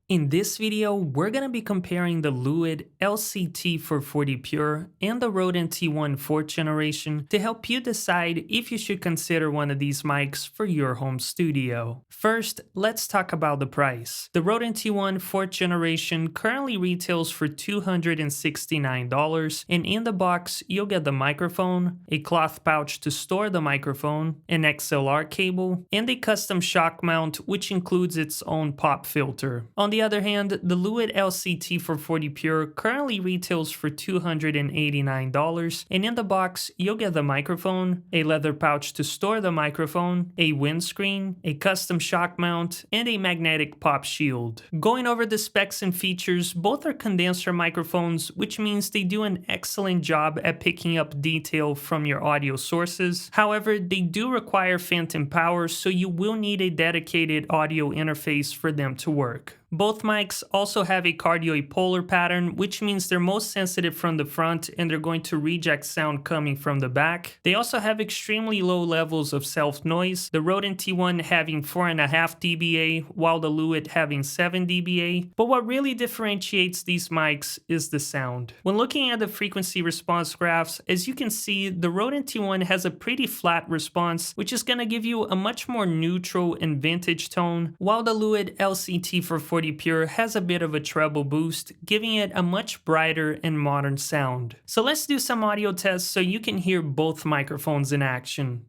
In this video, we're going to be comparing the Lewitt LCT 440 Pure and the Rode NT1 4th generation to help you decide if you should consider one of these mics for your home studio. First, let's talk about the price. The Rode NT1 4th generation currently retails for $269, and in the box, you'll get the microphone, a cloth pouch to store the microphone, an XLR cable, and a custom shock mount which includes its own pop filter. On the other hand, the Lewitt LCT 440 Pure currently retails for $289, and in the box, you'll get the microphone, a leather pouch to store the microphone, a windscreen, a custom shock mount, and a magnetic pop shield. Going over the specs and features, both are condenser microphones, which means they do an excellent job at picking up detail from your audio sources. However, they do require phantom power, so you will need a dedicated audio interface for them to work. Both mics also have a cardioid polar pattern, which means they're most sensitive from the front and they're going to reject sound coming from the back. They also have extremely low levels of self-noise, the Rode NT1 having 4.5 dBA while the Lewitt having 7 dBA. But what really differentiates these mics is the sound. When looking at the frequency response graphs, as you can see, the Rode NT1 has a pretty flat response, which is going to give you a much more neutral and vintage tone, while the Lewitt LCT 440 Pure has a bit of a treble boost, giving it a much brighter and modern sound. So let's do some audio tests so you can hear both microphones in action.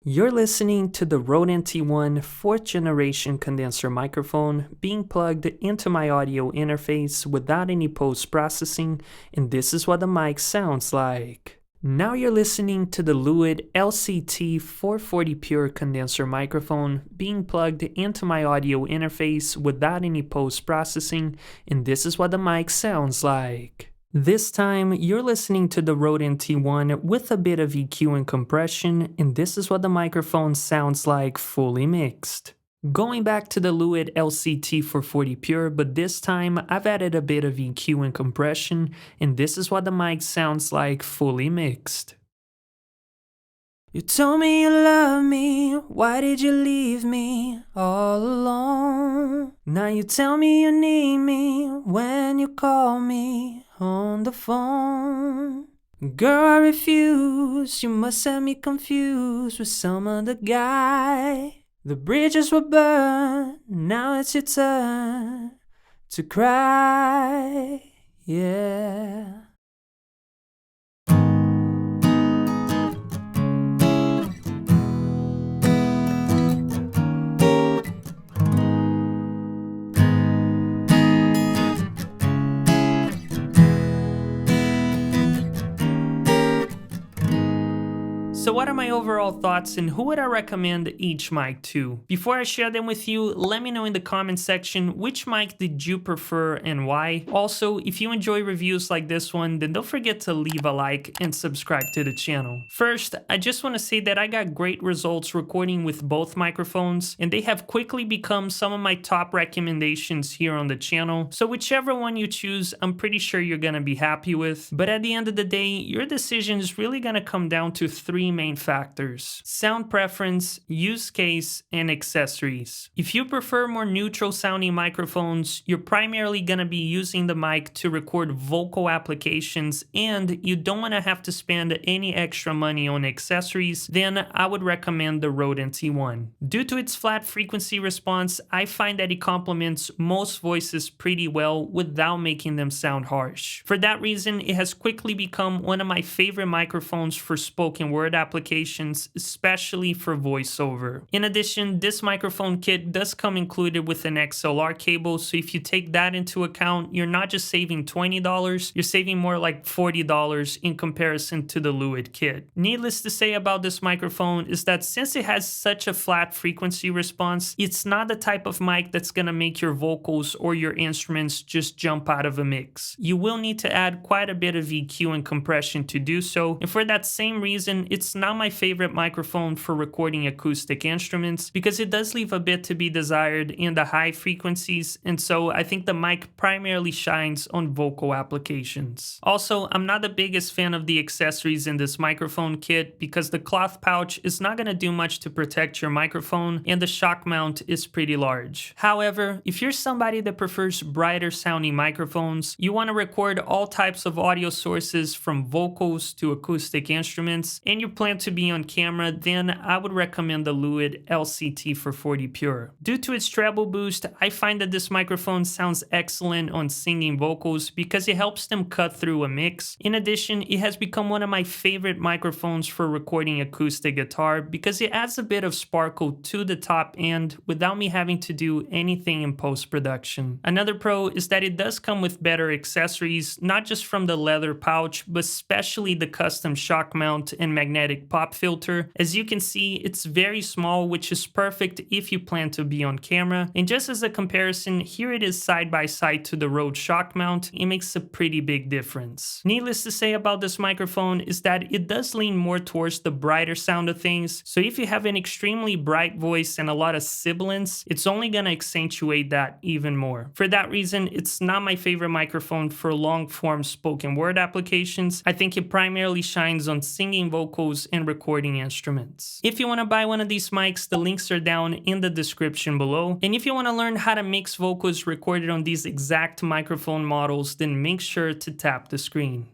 You're listening to the Rode NT1 4th generation condenser microphone being plugged into my audio interface without any post-processing, and this is what the mic sounds like. Now you're listening to the Lewitt LCT 440 Pure condenser microphone being plugged into my audio interface without any post-processing, and this is what the mic sounds like. This time, you're listening to the Rode NT1 with a bit of EQ and compression, and this is what the microphone sounds like fully mixed. Going back to the Lewitt LCT 440 Pure, but this time I've added a bit of EQ and compression, and this is what the mic sounds like fully mixed. You told me you love me, why did you leave me all alone? Now you tell me you need me when you call me on the phone. Girl, I refuse, you must have me confused with some other guy. The bridges were burned, now it's your turn to cry, yeah. So what are my overall thoughts and who would I recommend each mic to? Before I share them with you, let me know in the comment section which mic did you prefer and why. Also, if you enjoy reviews like this one, then don't forget to leave a like and subscribe to the channel. First, I just want to say that I got great results recording with both microphones, and they have quickly become some of my top recommendations here on the channel. So whichever one you choose, I'm pretty sure you're gonna be happy with. But at the end of the day, your decision is really gonna come down to three main factors: sound preference, use case, and accessories. If you prefer more neutral sounding microphones, you're primarily going to be using the mic to record vocal applications and you don't want to have to spend any extra money on accessories, then I would recommend the Rode NT1. Due to its flat frequency response, I find that it complements most voices pretty well without making them sound harsh. For that reason, it has quickly become one of my favorite microphones for spoken word applications, especially for voiceover. In addition, this microphone kit does come included with an XLR cable, so if you take that into account, you're not just saving $20, you're saving more like $40 in comparison to the Lewitt kit. Needless to say about this microphone is that since it has such a flat frequency response, it's not the type of mic that's gonna make your vocals or your instruments just jump out of a mix. You will need to add quite a bit of EQ and compression to do so, and for that same reason, it's not my favorite microphone for recording acoustic instruments because it does leave a bit to be desired in the high frequencies, and so I think the mic primarily shines on vocal applications. Also, I'm not the biggest fan of the accessories in this microphone kit because the cloth pouch is not going to do much to protect your microphone, and the shock mount is pretty large. However, if you're somebody that prefers brighter sounding microphones, you want to record all types of audio sources from vocals to acoustic instruments, and you plan to be on camera, then I would recommend the Lewitt LCT for 40 Pure. Due to its treble boost, I find that this microphone sounds excellent on singing vocals because it helps them cut through a mix. In addition, it has become one of my favorite microphones for recording acoustic guitar because it adds a bit of sparkle to the top end without me having to do anything in post-production. Another pro is that it does come with better accessories, not just from the leather pouch, but especially the custom shock mount and magnetic pop filter. As you can see, it's very small, which is perfect if you plan to be on camera. And just as a comparison, here it is side by side to the Rode shock mount. It makes a pretty big difference. Needless to say about this microphone is that it does lean more towards the brighter sound of things. So if you have an extremely bright voice and a lot of sibilance, it's only going to accentuate that even more. For that reason, it's not my favorite microphone for long form spoken word applications. I think it primarily shines on singing vocals and recording instruments. If you want to buy one of these mics, the links are down in the description below. And if you want to learn how to mix vocals recorded on these exact microphone models, then make sure to tap the screen.